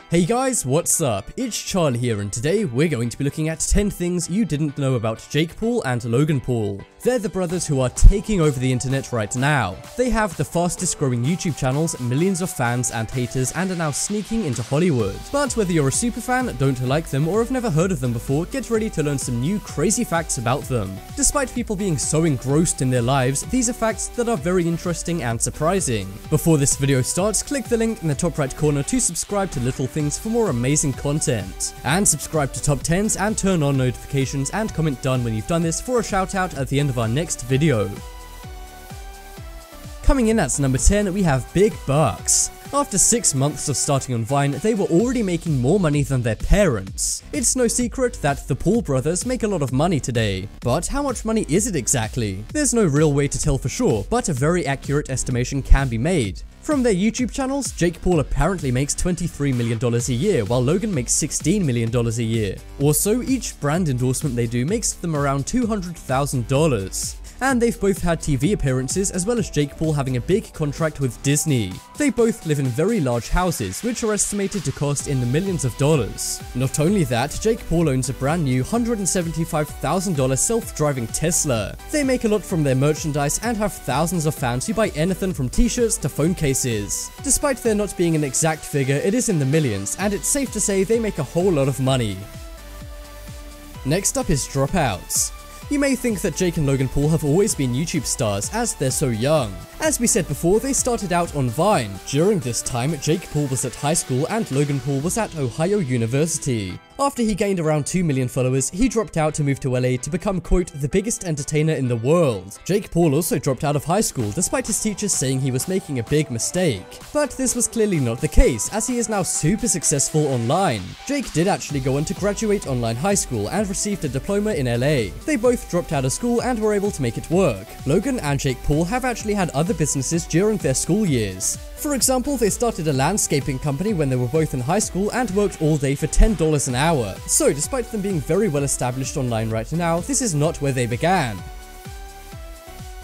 Hey guys, what's up? It's Charlie here, and today we're going to be looking at 10 things you didn't know about Jake Paul and Logan Paul. They're the brothers who are taking over the internet right now. They have the fastest growing YouTube channels, millions of fans and haters, and are now sneaking into Hollywood. But whether you're a super fan, don't like them, or have never heard of them before, get ready to learn some new crazy facts about them. Despite people being so engrossed in their lives, these are facts that are very interesting and surprising. Before this video starts, click the link in the top right corner to subscribe to Little Things for more amazing content. And subscribe to Top 10s and turn on notifications and comment done when you've done this for a shout out at the end of our next video. Coming in at number 10, we have Big Bucks. After 6 months of starting on Vine, they were already making more money than their parents. It's no secret that the Paul brothers make a lot of money today. But how much money is it exactly? There's no real way to tell for sure, but a very accurate estimation can be made. From their YouTube channels, Jake Paul apparently makes $23 million a year, while Logan makes $16 million a year. Also, each brand endorsement they do makes them around $200,000. And they've both had TV appearances, as well as Jake Paul having a big contract with Disney. They both live in very large houses, which are estimated to cost in the millions of dollars. Not only that, Jake Paul owns a brand new $175,000 self-driving Tesla. They make a lot from their merchandise and have thousands of fans who buy anything from t-shirts to phone cases. Despite there not being an exact figure, it is in the millions, and it's safe to say they make a whole lot of money. Next up is Dropouts. You may think that Jake and Logan Paul have always been YouTube stars as they're so young. As we said before, they started out on Vine. During this time, Jake Paul was at high school and Logan Paul was at Ohio University. After he gained around 2 million followers, he dropped out to move to LA to become, quote, the biggest entertainer in the world. Jake Paul also dropped out of high school despite his teachers saying he was making a big mistake. But this was clearly not the case, as he is now super successful online. Jake did actually go on to graduate online high school and received a diploma in LA. They both dropped out of school and were able to make it work. Logan and Jake Paul have actually had other businesses during their school years. For example, they started a landscaping company when they were both in high school and worked all day for $10 an hour. So despite them being very well established online right now, this is not where they began.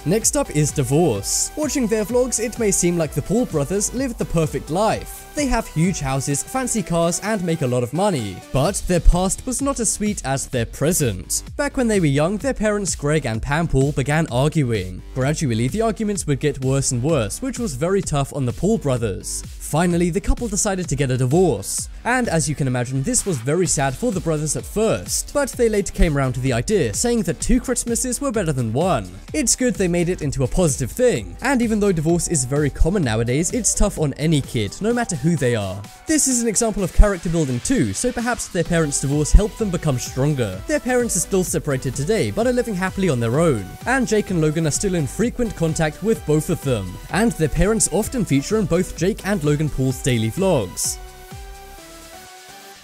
Next up is divorce. Watching their vlogs, it may seem like the Paul brothers live the perfect life. They have huge houses, fancy cars, and make a lot of money. But their past was not as sweet as their present. Back when they were young, their parents Greg and Pam Paul began arguing. Gradually, the arguments would get worse and worse, which was very tough on the Paul brothers. Finally, the couple decided to get a divorce. And as you can imagine, this was very sad for the brothers at first. But they later came around to the idea, saying that 2 Christmases were better than 1. It's good they made it into a positive thing. And even though divorce is very common nowadays, it's tough on any kid, no matter who they are. This is an example of character building too, so perhaps their parents' divorce helped them become stronger. Their parents are still separated today, but are living happily on their own. And Jake and Logan are still in frequent contact with both of them. And their parents often feature in both Jake and Logan Paul's daily vlogs.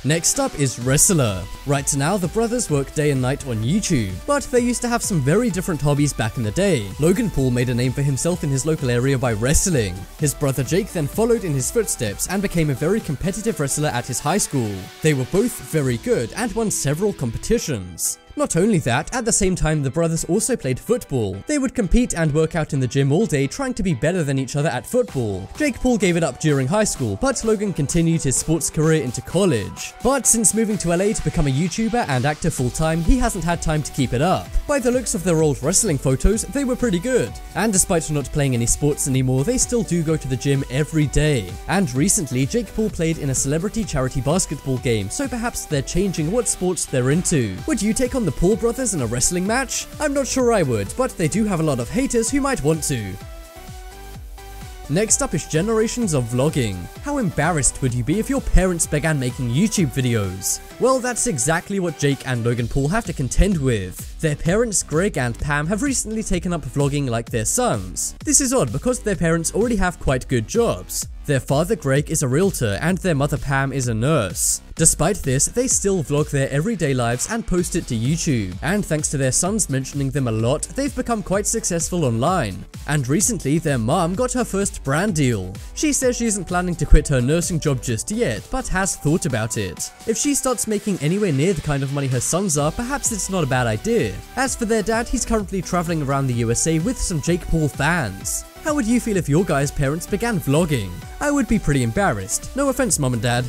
Next up is wrestler. Right now, the brothers work day and night on YouTube, but they used to have some very different hobbies back in the day. Logan Paul made a name for himself in his local area by wrestling. His brother Jake then followed in his footsteps and became a very competitive wrestler at his high school. They were both very good and won several competitions. Not only that, at the same time the brothers also played football. They would compete and work out in the gym all day trying to be better than each other at football. Jake Paul gave it up during high school, but Logan continued his sports career into college. But since moving to LA to become a YouTuber and actor full-time, he hasn't had time to keep it up. By the looks of their old wrestling photos, they were pretty good. And despite not playing any sports anymore, they still do go to the gym every day. And recently, Jake Paul played in a celebrity charity basketball game, so perhaps they're changing what sports they're into. Would you take on the Paul brothers in a wrestling match? I'm not sure I would, but they do have a lot of haters who might want to. Next up is generations of vlogging. How embarrassed would you be if your parents began making YouTube videos? Well, that's exactly what Jake and Logan Paul have to contend with. Their parents Greg and Pam have recently taken up vlogging like their sons. This is odd because their parents already have quite good jobs. Their father Greg is a realtor and their mother Pam is a nurse. Despite this, they still vlog their everyday lives and post it to YouTube. And thanks to their sons mentioning them a lot, they've become quite successful online. And recently, their mom got her first brand deal. She says she isn't planning to quit her nursing job just yet, but has thought about it. If she starts making anywhere near the kind of money her sons are, perhaps it's not a bad idea. As for their dad, he's currently traveling around the USA with some Jake Paul fans. How would you feel if your guys' parents began vlogging? I would be pretty embarrassed. No offense, mom and dad.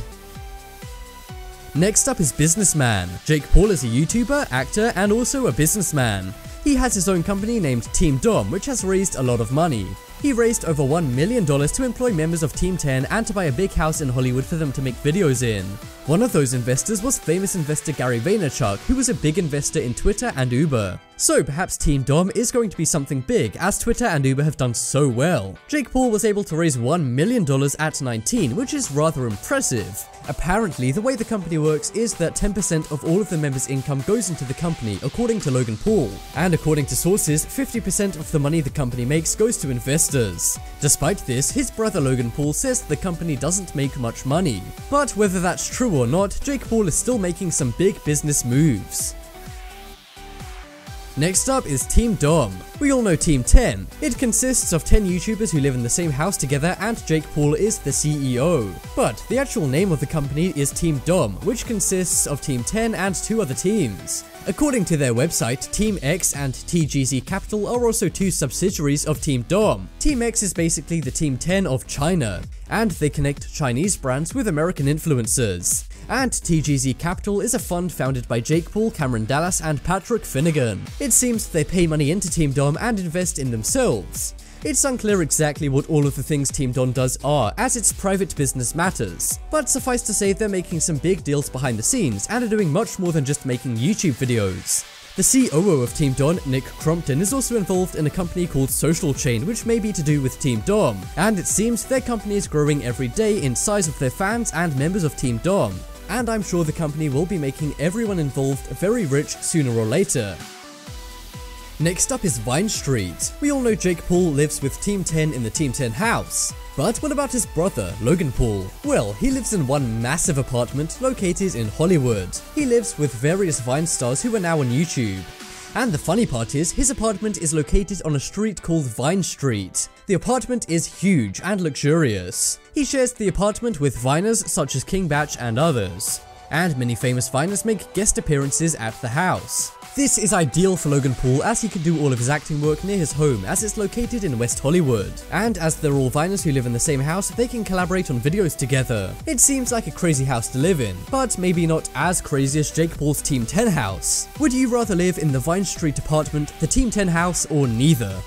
Next up is businessman. Jake Paul is a YouTuber, actor, and also a businessman. He has his own company named Team Dom, which has raised a lot of money. He raised over $1 million to employ members of Team 10 and to buy a big house in Hollywood for them to make videos in. One of those investors was famous investor Gary Vaynerchuk, who was a big investor in Twitter and Uber. So perhaps Team Dom is going to be something big, as Twitter and Uber have done so well. Jake Paul was able to raise $1 million at 19, which is rather impressive. Apparently, the way the company works is that 10% of all of the members' income goes into the company, according to Logan Paul. And according to sources, 50% of the money the company makes goes to investors. Despite this, his brother Logan Paul says the company doesn't make much money. But whether that's true or not, Jake Paul is still making some big business moves. Next up is Team Dom. We all know Team 10. It consists of 10 YouTubers who live in the same house together, and Jake Paul is the CEO. But the actual name of the company is Team Dom, which consists of Team 10 and 2 other teams. According to their website, Team X and TGZ Capital are also 2 subsidiaries of Team Dom. Team X is basically the Team 10 of China, and they connect Chinese brands with American influencers. And TGZ Capital is a fund founded by Jake Paul, Cameron Dallas, and Patrick Finnegan. It seems they pay money into Team Dom and invest in themselves. It's unclear exactly what all of the things Team Dom does are, as it's private business matters, but suffice to say they're making some big deals behind the scenes and are doing much more than just making YouTube videos. The COO of Team Dom, Nick Crompton, is also involved in a company called Social Chain, which may be to do with Team Dom, and it seems their company is growing every day in size of their fans and members of Team Dom. And I'm sure the company will be making everyone involved very rich sooner or later. Next up is Vine Street. We all know Jake Paul lives with Team 10 in the Team 10 house. But what about his brother, Logan Paul? Well, he lives in one massive apartment located in Hollywood. He lives with various Vine stars who are now on YouTube. And the funny part is, his apartment is located on a street called Vine Street. The apartment is huge and luxurious. He shares the apartment with Viners such as King Batch and others. And many famous Viners make guest appearances at the house. This is ideal for Logan Paul, as he can do all of his acting work near his home, as it's located in West Hollywood. And as they're all Viners who live in the same house, they can collaborate on videos together. It seems like a crazy house to live in, but maybe not as crazy as Jake Paul's Team 10 house. Would you rather live in the Vine Street apartment, the Team 10 house, or neither?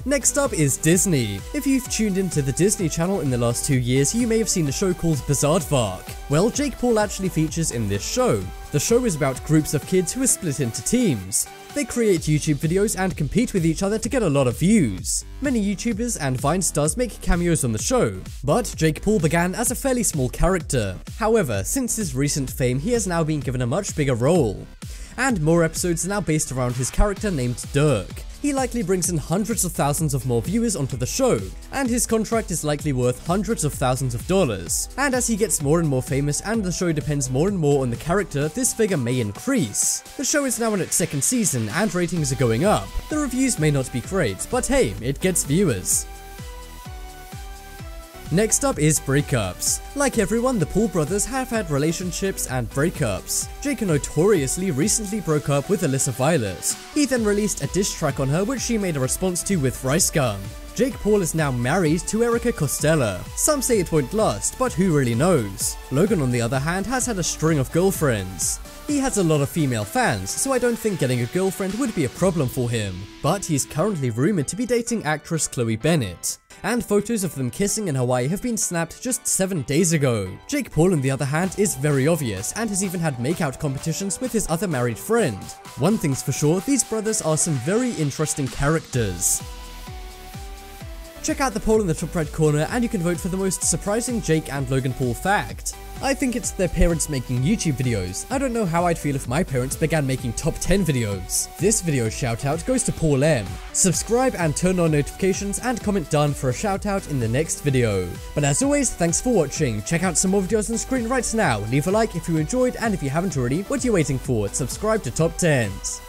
Next up is Disney. If you've tuned into the Disney Channel in the last 2 years, you may have seen a show called Bizaardvark. Well, Jake Paul actually features in this show. The show is about groups of kids who are split into teams. They create YouTube videos and compete with each other to get a lot of views. Many YouTubers and Vine stars make cameos on the show, but Jake Paul began as a fairly small character. However, since his recent fame, he has now been given a much bigger role. And more episodes are now based around his character named Dirk. He likely brings in hundreds of thousands of more viewers onto the show, and his contract is likely worth hundreds of thousands of dollars. And as he gets more and more famous and the show depends more and more on the character, this figure may increase. The show is now in its 2nd season and ratings are going up. The reviews may not be great, but hey, it gets viewers. Next up is breakups. Like everyone, the Paul brothers have had relationships and breakups. Jake notoriously recently broke up with Alyssa Violet. He then released a diss track on her, which she made a response to with Ricegum. Jake Paul is now married to Erika Costell. Some say it won't last, but who really knows? Logan, on the other hand, has had a string of girlfriends. He has a lot of female fans, so I don't think getting a girlfriend would be a problem for him. But he's currently rumored to be dating actress Chloe Bennett. And photos of them kissing in Hawaii have been snapped just 7 days ago. Jake Paul, on the other hand, is very obvious and has even had makeout competitions with his other married friend. One thing's for sure, these brothers are some very interesting characters. Check out the poll in the top right corner and you can vote for the most surprising Jake and Logan Paul fact. I think it's their parents making YouTube videos. I don't know how I'd feel if my parents began making top 10 videos. This video shoutout goes to Paul M. Subscribe and turn on notifications and comment down for a shoutout in the next video. But as always, thanks for watching. Check out some more videos on screen right now. Leave a like if you enjoyed, and if you haven't already, what are you waiting for? Subscribe to Top 10s.